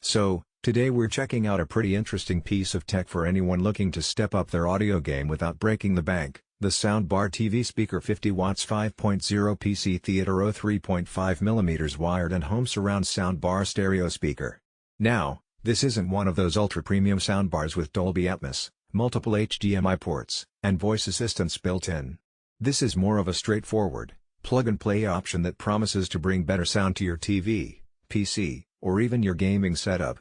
So, today we're checking out a pretty interesting piece of tech for anyone looking to step up their audio game without breaking the bank, the soundbar TV speaker 50 watts 5.0 PC Theater Aux 3.5mm wired and home surround soundbar stereo speaker. Now, this isn't one of those ultra-premium soundbars with Dolby Atmos, multiple HDMI ports, and voice assistants built in. This is more of a straightforward, plug-and-play option that promises to bring better sound to your TV, PC, or even your gaming setup.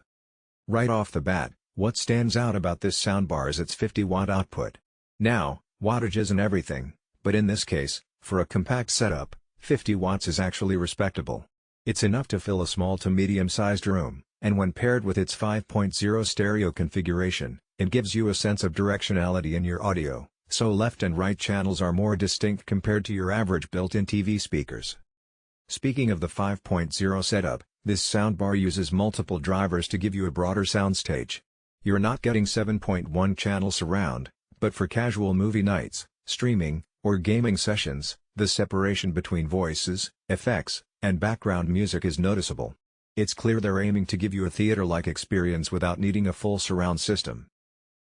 Right off the bat, what stands out about this soundbar is its 50-watt output. Now, wattage isn't everything, but in this case, for a compact setup, 50 watts is actually respectable. It's enough to fill a small to medium-sized room, and when paired with its 5.0 stereo configuration, it gives you a sense of directionality in your audio, so left and right channels are more distinct compared to your average built-in TV speakers. Speaking of the 5.0 setup, this soundbar uses multiple drivers to give you a broader soundstage. You're not getting 7.1 channel surround, but for casual movie nights, streaming, or gaming sessions, the separation between voices, effects, and background music is noticeable. It's clear they're aiming to give you a theater-like experience without needing a full surround system.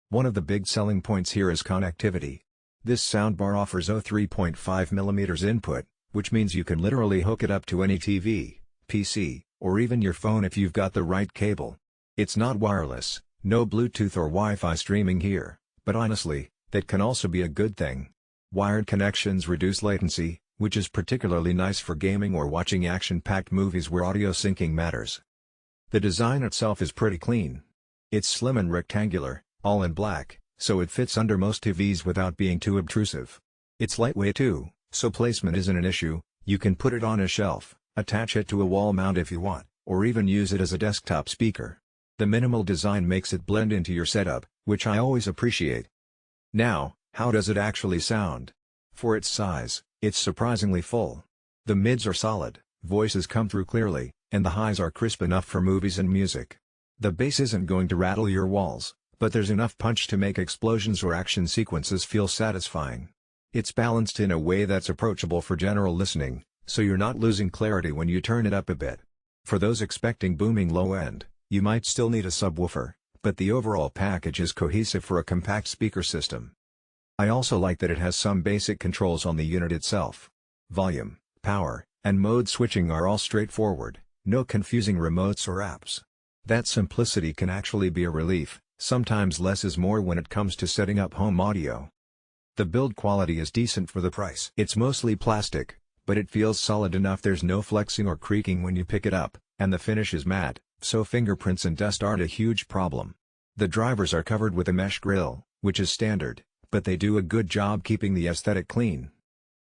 One of the big selling points here is connectivity. This soundbar offers Aux 3.5mm input, which means you can literally hook it up to any TV, PC, or even your phone if you've got the right cable. It's not wireless, no Bluetooth or Wi-Fi streaming here, but honestly, that can also be a good thing. Wired connections reduce latency, which is particularly nice for gaming or watching action-packed movies where audio syncing matters. The design itself is pretty clean. It's slim and rectangular, all in black, so it fits under most TVs without being too obtrusive. It's lightweight too, so placement isn't an issue. You can put it on a shelf, attach it to a wall mount if you want, or even use it as a desktop speaker. The minimal design makes it blend into your setup, which I always appreciate. Now, how does it actually sound? For its size, it's surprisingly full. The mids are solid, voices come through clearly, and the highs are crisp enough for movies and music. The bass isn't going to rattle your walls, but there's enough punch to make explosions or action sequences feel satisfying. It's balanced in a way that's approachable for general listening, so you're not losing clarity when you turn it up a bit. For those expecting booming low end, you might still need a subwoofer, but the overall package is cohesive for a compact speaker system. I also like that it has some basic controls on the unit itself. Volume, power, and mode switching are all straightforward, no confusing remotes or apps. That simplicity can actually be a relief. Sometimes less is more when it comes to setting up home audio. The build quality is decent for the price. It's mostly plastic, but it feels solid enough there's no flexing or creaking when you pick it up, and the finish is matte, so fingerprints and dust aren't a huge problem. The drivers are covered with a mesh grille, which is standard, but they do a good job keeping the aesthetic clean.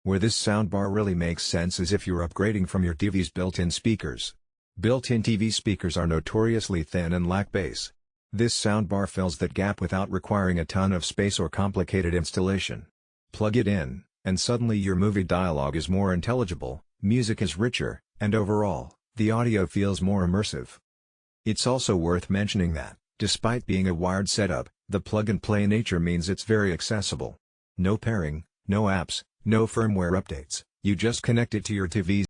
Where this soundbar really makes sense is if you're upgrading from your TV's built-in speakers. Built-in TV speakers are notoriously thin and lack bass. This soundbar fills that gap without requiring a ton of space or complicated installation. Plug it in, and suddenly your movie dialogue is more intelligible, music is richer, and overall, the audio feels more immersive. It's also worth mentioning that, despite being a wired setup, the plug-and-play nature means it's very accessible. No pairing, no apps, no firmware updates, you just connect it to your TV's